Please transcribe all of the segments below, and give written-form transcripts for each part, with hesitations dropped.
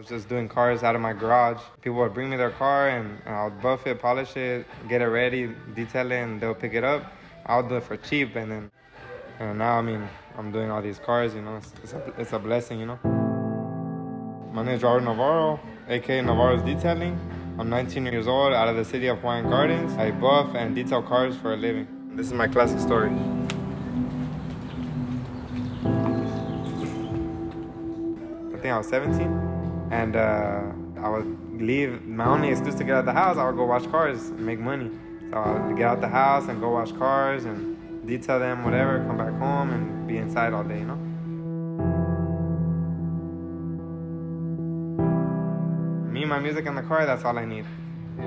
was just doing cars out of my garage. People would bring me their car and I would buff it, polish it, get it ready, detail it, and they'll pick it up. I'll do it for cheap, and now, I mean, I'm doing all these cars, you know, it's a blessing, you know. My name is Navarro, aka Navarros Detailing. I'm 19 years old, out of the city of Hawaiian Gardens. I buff and detail cars for a living. This is my classic story. I think I was 17, and I would leave. My only excuse to get out of the house, I would go wash cars and make money. So I would get out the house and go wash cars and detail them, whatever, come back home and be inside all day, you know? Me, my music in the car, that's all I need.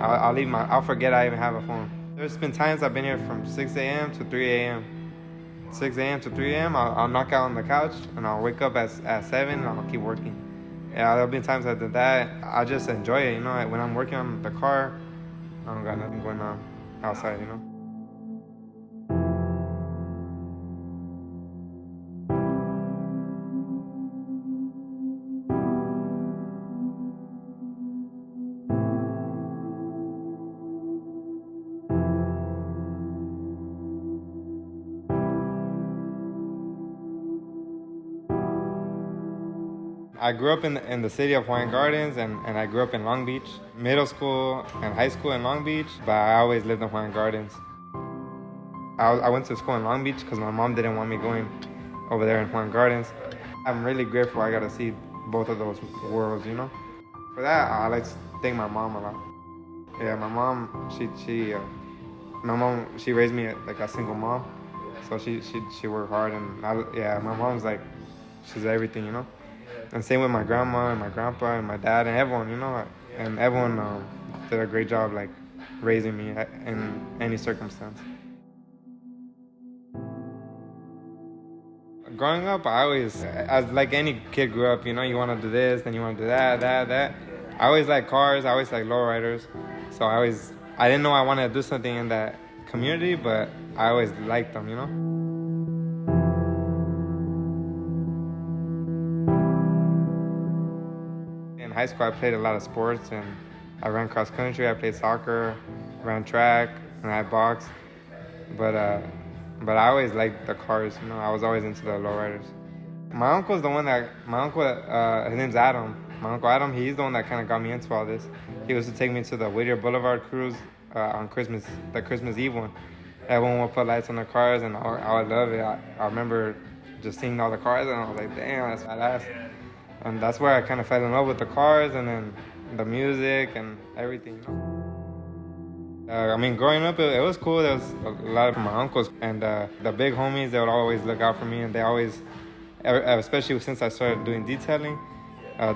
I'll forget I even have a phone. There's been times I've been here from 6 a.m. to 3 a.m. 6 a.m. to 3 a.m. I'll knock out on the couch and I'll wake up at 7 and I'll keep working. Yeah, there'll be times I did that. I just enjoy it, you know? When I'm working on the car, I don't got nothing going on outside, you know? I grew up in the city of Hawaiian Gardens, and I grew up in Long Beach. Middle school and high school in Long Beach, but I always lived in Hawaiian Gardens. I went to school in Long Beach because my mom didn't want me going over there in Hawaiian Gardens. I'm really grateful I got to see both of those worlds, you know? For that, I like to thank my mom a lot. Yeah, my mom, she raised me like a single mom, so she worked hard, and my mom's like, she's everything, you know? And same with my grandma and my grandpa and my dad and everyone, you know, and everyone did a great job, like, raising me in any circumstance. Growing up, I always, as like any kid grew up, you know, you want to do this, then you want to do that. I always liked cars, I always liked lowriders, so I didn't know I wanted to do something in that community, but I always liked them, you know. In high school, I played a lot of sports, and I ran cross country, I played soccer, ran track, and I boxed. But I always liked the cars, you know. I was always into the lowriders. My uncle's the one that, his name's Adam. My Uncle Adam, he's the one that kind of got me into all this. He used to take me to the Whittier Boulevard cruise on the Christmas Eve one. Everyone would put lights on their cars, and I would love it. I remember just seeing all the cars, and I was like, damn, that's badass. And that's where I kind of fell in love with the cars and then the music and everything, you know? I mean, growing up, it was cool. There was a lot of my uncles and the big homies, they would always look out for me, and they always, especially since I started doing detailing,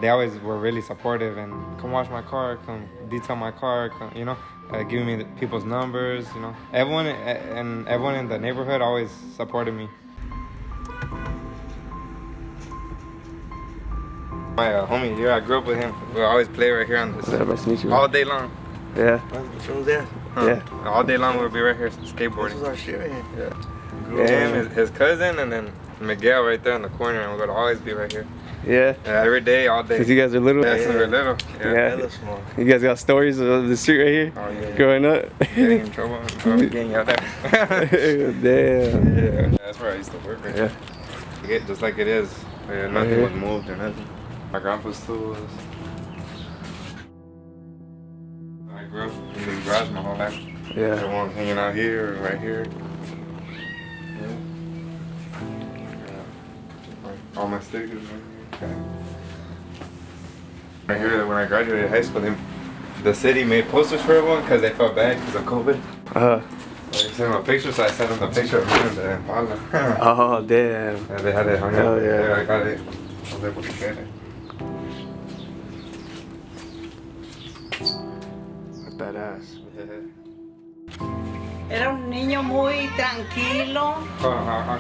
they always were really supportive and come wash my car, come detail my car, you know, giving me people's numbers, you know. Everyone in the neighborhood always supported me. My homie here, I grew up with him. We always play right here on this. Nice to meet you. All day long. Yeah. Yeah. All day long we'll be right here skateboarding. This is our shit right here. Yeah. Him, his cousin, and then Miguel right there in the corner, and we're gonna always be right here. Yeah. Every day, all day. Since you guys are little? Yeah, since we're little. Yeah. You guys got stories of the street right here? Oh, yeah. Growing up? Getting in trouble, getting out there. Damn. Yeah. That's where I used to work right here. Yeah. Just like it is. Yeah, nothing was moved or nothing. My grandpa's tools. I grew up in this garage my whole life. Yeah. Everyone's hanging out here or right here. All my stickers right here. Right here, when I graduated high school, the city made posters for everyone because they felt bad because of COVID. They sent them a picture, so I sent them the picture of me and the Impala. Oh, damn. Yeah, they had it hung up. Oh, yeah. I got it. I was able to get it. Badass. Era un niño muy tranquilo,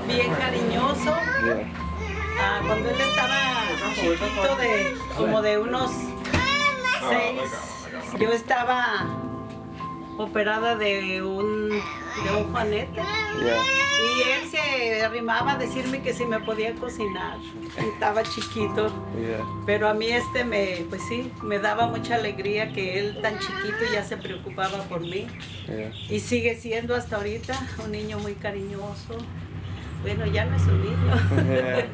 bien cariñoso. Cuando él estaba chiquito, como de unos 6, yo estaba operada de un un juanete. Yeah. Y él se arrimaba a decirme que si me podía cocinar. Estaba chiquito. Yeah. Pero a mí pues sí, me daba mucha alegría que él tan chiquito ya se preocupaba por mí. Yeah. Y sigue siendo hasta ahorita un niño muy cariñoso. Bueno, ya no es un niño. Yeah.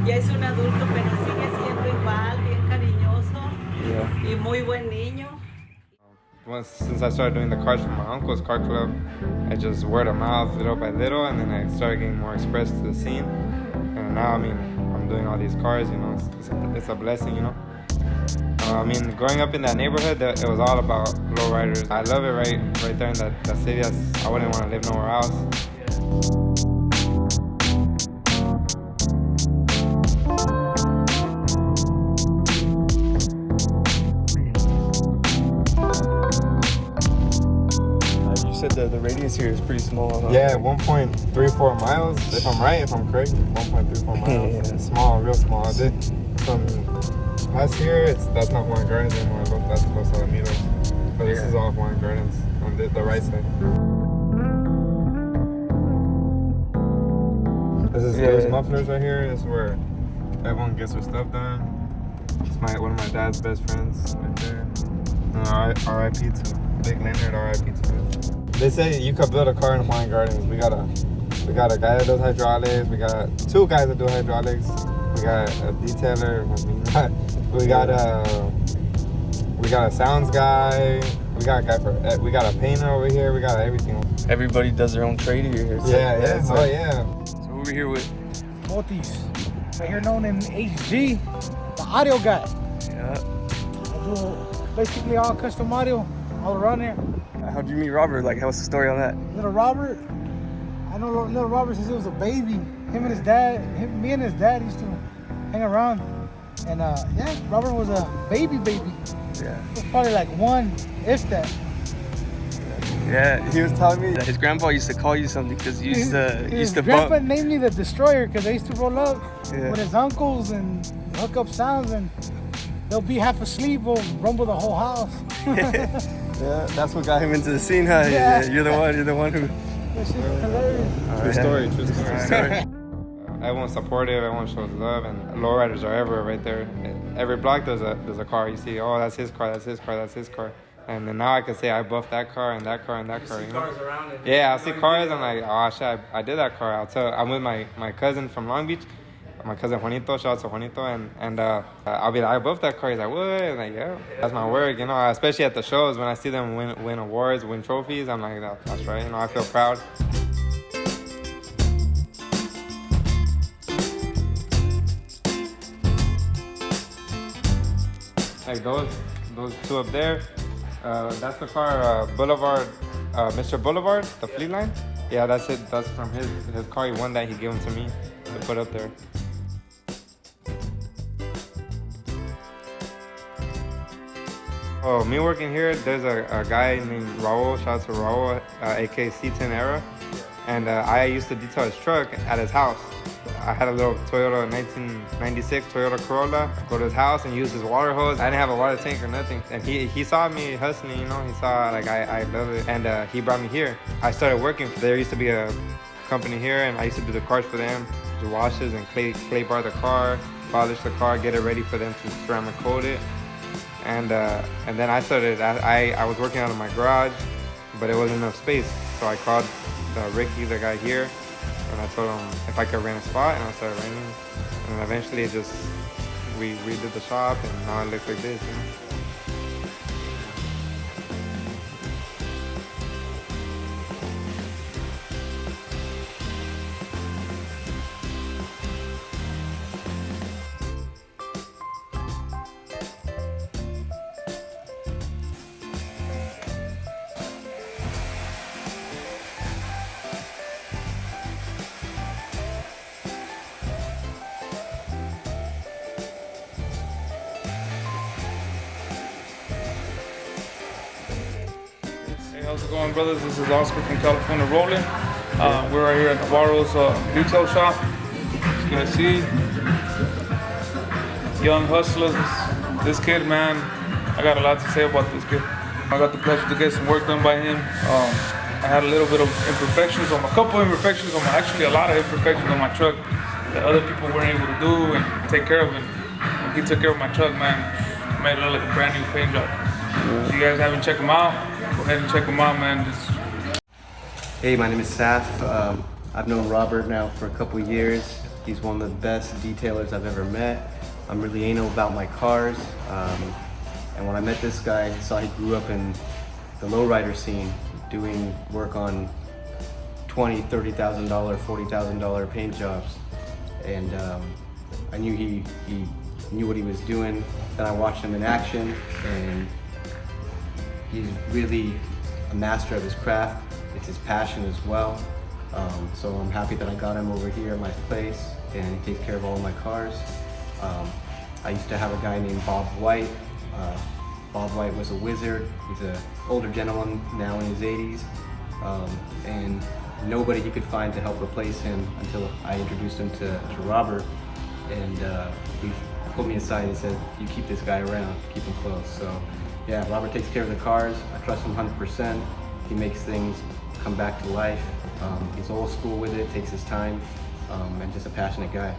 Ya es un adulto, pero sigue siendo igual, bien cariñoso. Yeah. Y muy buen niño. Since I started doing the cars for my uncle's car club, I just word of mouth, little by little, and then I started getting more expressed to the scene. And now, I mean, I'm doing all these cars, you know, it's a blessing, you know. I mean, growing up in that neighborhood, it was all about lowriders. I love it right there in that city. I wouldn't want to live nowhere else. The radius here is pretty small. Huh? Yeah, 1.34 miles, if I'm right, if I'm correct, 1.34 miles. Yeah. Small, real small. From past here, that's not Hawaiian Gardens anymore. That's Los Alamitos. But this is all Hawaiian Gardens on the right side. There's mufflers right here. This is where everyone gets their stuff done. It's one of my dad's best friends right there. R.I.P. to Big Leonard, R.I.P. to him. They say you could build a car in Hawaiian Gardens. We got a guy that does hydraulics. We got 2 guys that do hydraulics. We got a detailer. We got a sounds guy. We got a painter over here. We got everything. Everybody does their own trade here. So Yeah. So we're here with Motis, right here known in HG, the audio guy. Yeah. I do basically all custom audio all around here. How'd you meet Robert? Like, what's the story on that? Little Robert, I know little Robert since he was a baby. Me and his dad used to hang around. And Robert was a baby. Yeah. He was probably like 1, if that. Yeah, he was telling me that his grandpa used to call you something because you used to grandpa bump. named me the Destroyer because I used to roll up Yeah. with his uncles and hook up sounds, and they'll be half asleep, we'll rumble the whole house. Yeah, that's what got him into the scene, huh? Yeah. You're the one who. That shit's hilarious. True story. Everyone's supportive, everyone shows love, and lowriders are everywhere right there. Every block there's a car. You see, oh, that's his car, that's his car, that's his car. And then now I can say I buffed that car and that car and that car. You know? Cars around it. Yeah, I see cars. I'm like, oh shit, I did that car. I'm with my cousin from Long Beach, my cousin Juanito. Shout out to Juanito, and I'll be like, I buffed that car. He's like, what? I'm like, yeah, that's my work. You know, especially at the shows when I see them win awards, win trophies. I'm like, that's right. You know, I feel proud. Like those 2 up there. That's the car, Boulevard, Mr. Boulevard, the fleet line. Yeah, that's it. That's from his car. He won that. He gave them to me to put up there. Oh, me working here, there's a guy named Raul. Shout out to Raul, aka C10 Era. And I used to detail his truck at his house. I had a little Toyota 1996 Toyota Corolla. Go to his house and use his water hose. I didn't have a water tank or nothing. And he saw me hustling, you know. He saw like I love it, and he brought me here. I started working. There used to be a company here, and I used to do the cars for them, do washes and clay bar the car, polish the car, get it ready for them to ceramic coat it. And then I started. I was working out of my garage, but it wasn't enough space, so I called Ricky, the guy here. And I told him if I could rent a spot, and I started renting. And then eventually we redid the shop, and now it looks like this, you know? How's it going, brothers? This is Oscar from California Rolling. We're right here at Navarro's retail shop. As you guys see, young hustlers. This kid, man, I got a lot to say about this kid. I got the pleasure to get some work done by him. I had a little bit of imperfections on a couple imperfections on my, actually a lot of imperfections on my truck that other people weren't able to do and take care of. And when he took care of my truck, man, made it look like a brand new paint job. If you guys haven't checked him out, go ahead and check him out, man. Hey, my name is Saf. I've known Robert now for a couple years. He's one of the best detailers I've ever met. I'm really anal about my cars. And when I met this guy, I saw he grew up in the lowrider scene, doing work on $20,000, $30,000, $40,000 paint jobs. And I knew he knew what he was doing. Then I watched him in action, and he's really a master of his craft. It's his passion as well. So I'm happy that I got him over here at my place, and he takes care of all of my cars. I used to have a guy named Bob White. Bob White was a wizard. He's an older gentleman now in his 80s, and nobody he could find to help replace him until I introduced him to Robert. And he pulled me aside and said, "You keep this guy around, keep him close." So yeah, Robert takes care of the cars. I trust him 100%. He makes things come back to life. He's old school with it, takes his time, and just a passionate guy.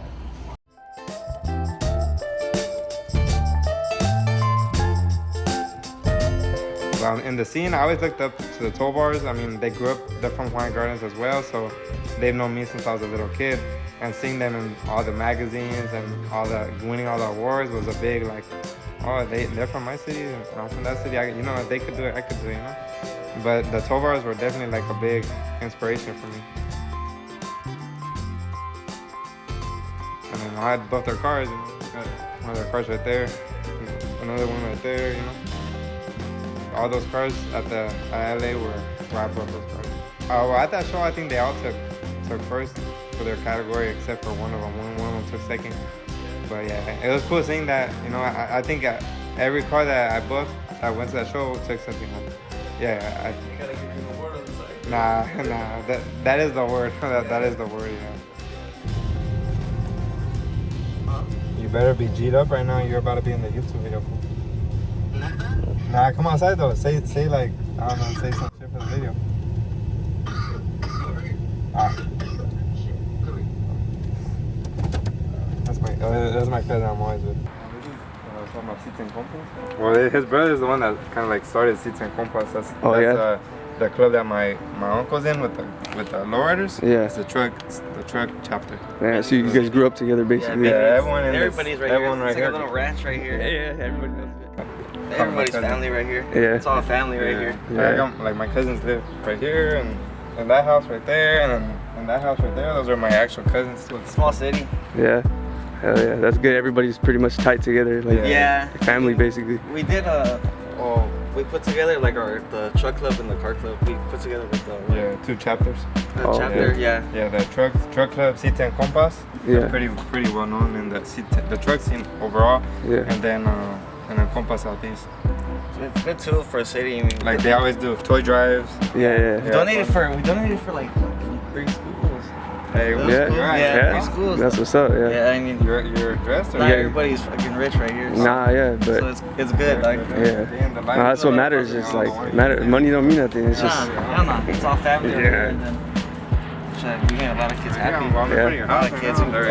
In the scene, I always looked up to the tow bars. I mean, they grew up, they're from Hawaiian Gardens as well, so they've known me since I was a little kid. And seeing them in all the magazines and winning all the awards was a big, like, oh, they're from my city, and I'm from that city. You know, if they could do it, I could do it, you know? But the tow bars were definitely like a big inspiration for me. And then I had both their cars, you know? Got one of their cars right there, another one right there, you know? All those cars at LA where I brought those cars. Well, at that show, I think they all took first for their category, except for one of them. One of them took second. But yeah, it was cool seeing that. You know, I think every car that I booked that went to that show took something home. Yeah, You gotta give me the word on the side. nah. That is the word. that is the word. Yeah. You better be G'd up right now. You're about to be in the YouTube video. Nah, come outside though. Say like, I don't know, say some shit for the video. That's my cousin I'm always with. Well, his brother is the one that kind of like started Seats and Compass. That's the club that my uncle's in with the Lowriders. Yeah. It's the truck chapter. Yeah, so you guys grew up together basically. Yeah, Everybody's right everyone here. right It's here. like a little ranch right here. Yeah, everybody knows it. Everybody's family right here. Yeah. It's all family right here. Yeah. I got, like, my cousins live right here, and that house right there, and then that house right there. Those are my actual cousins. Small city. Yeah. Hell yeah, that's good. Everybody's pretty much tight together, like family basically. We did we put together like the truck club and the car club. We put together like two chapters. The chapter, yeah. Yeah, the truck club, Seats and Compass. Yeah. Pretty well known in the truck scene overall. Yeah. And then Compass Southeast. It's good too for a city. I mean, like they always do toy drives. Yeah. We donated for like 3 schools. Hey, yeah, 3 schools. That's what's up. Yeah. Yeah, I mean, you're dressed. Or not everybody's fucking rich right here. So. Nah, yeah, but so it's good. Like that's what matters. It's like money don't mean nothing. It's just it's all family. Yeah. And then, we made a lot of kids happy. Yeah. A lot of kids over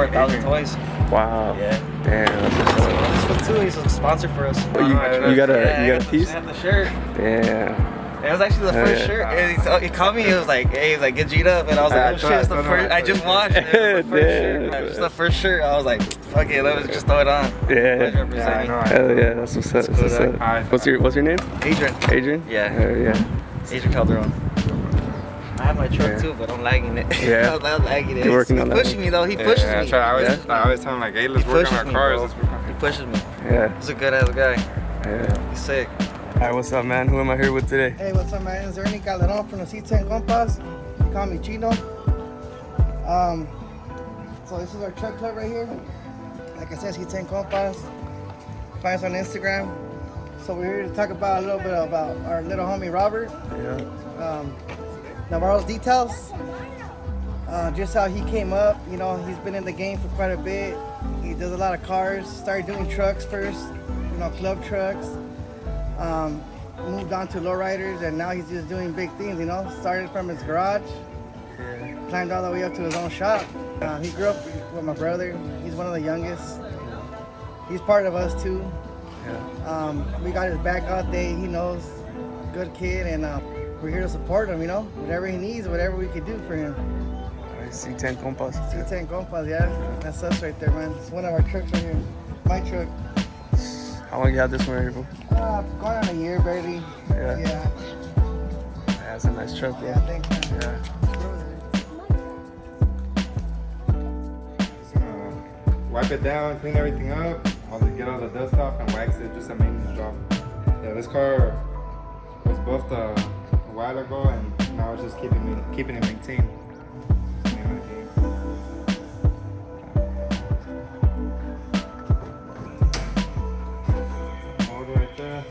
1,000 toys. Wow. Yeah. Damn. That's this one too. He's a sponsor for us. You got a piece? I have the shirt. Damn. It was actually the first shirt. And he called me. He was like, "Get G'd up," and I was like, "Oh shit, it's the first." I just watched. It was the first shirt. It's the first shirt. I was like, "Fuck it, let's just throw it on." Yeah. Hell yeah, that's what's up. What's your name? Adrian. Yeah. Yeah. Adrian Calderon. I have my truck too, but I'm lagging it. Yeah. I'm lagging it. You're working on that. He's pushing me though. He pushes me. I always tell him like, "Hey, let's work on our cars." He pushes me. Yeah. He's a good ass guy. Yeah. He's sick. Alright, what's up, man? Who am I here with today? Hey, what's up, man? It's Ernie Calderon from the Seats and Compass. They call me Chino. So this is our truck club right here. Like I said, Seats and Compass. Find us on Instagram. So we're here to talk about a little bit about our little homie Robert. Yeah. Navarro's details. Just how he came up. You know, he's been in the game for quite a bit. He does a lot of cars. Started doing trucks first. You know, club trucks. moved on to Lowriders, and now he's just doing big things, you know. Started from his garage, climbed all the way up to his own shop. He grew up with my brother. He's one of the youngest. He's part of us too. We got his back all day. He knows, good kid, and we're here to support him, you know. Whatever he needs, whatever we could do for him. C10 compas. C10 compas, yeah. That's us right there, man. It's one of our trucks right here. My truck. How long you had this one right here, bro? Going on a year, barely. Yeah. That's a nice truck, bro. Yeah, thanks, man. Yeah. Wipe it down, clean everything up, get all the dust off and wax it, just a maintenance job. Yeah, this car was buffed a while ago and now it's just keeping it maintained. Hold it right there.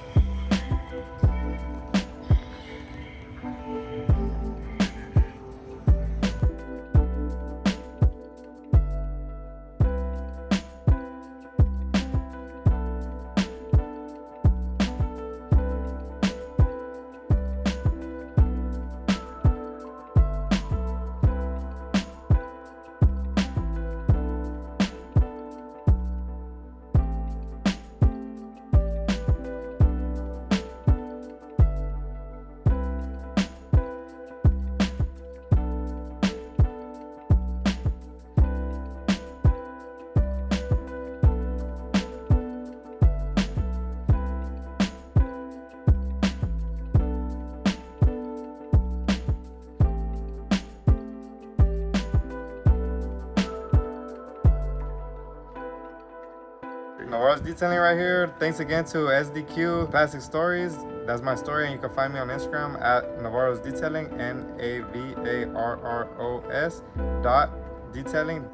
Navarros detailing right here. Thanks again to SDQ Plastic Stories. That's my story, and you can find me on Instagram at Navarros Detailing, Navarros.detailing.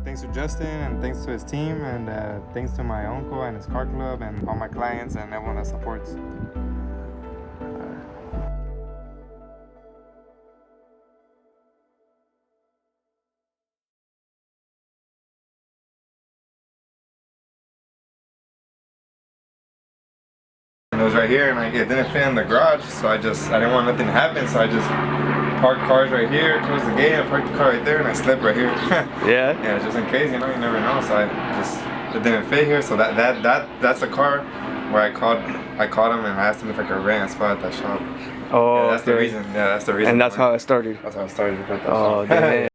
Thanks to Justin, and thanks to his team, and thanks to my uncle and his car club, and all my clients and everyone that supports. It was right here, and it didn't fit in the garage, so I didn't want nothing to happen, so I just parked cars right here, closed the gate, and parked the car right there, and I slept right here. Yeah, just in case, you know, you never know. So it didn't fit here, so that's the car where I called him and I asked him if I could rent a spot at that shop. Oh, yeah, that's the reason. Yeah, that's the reason. And that's how it started. That's how it started. Oh, damn.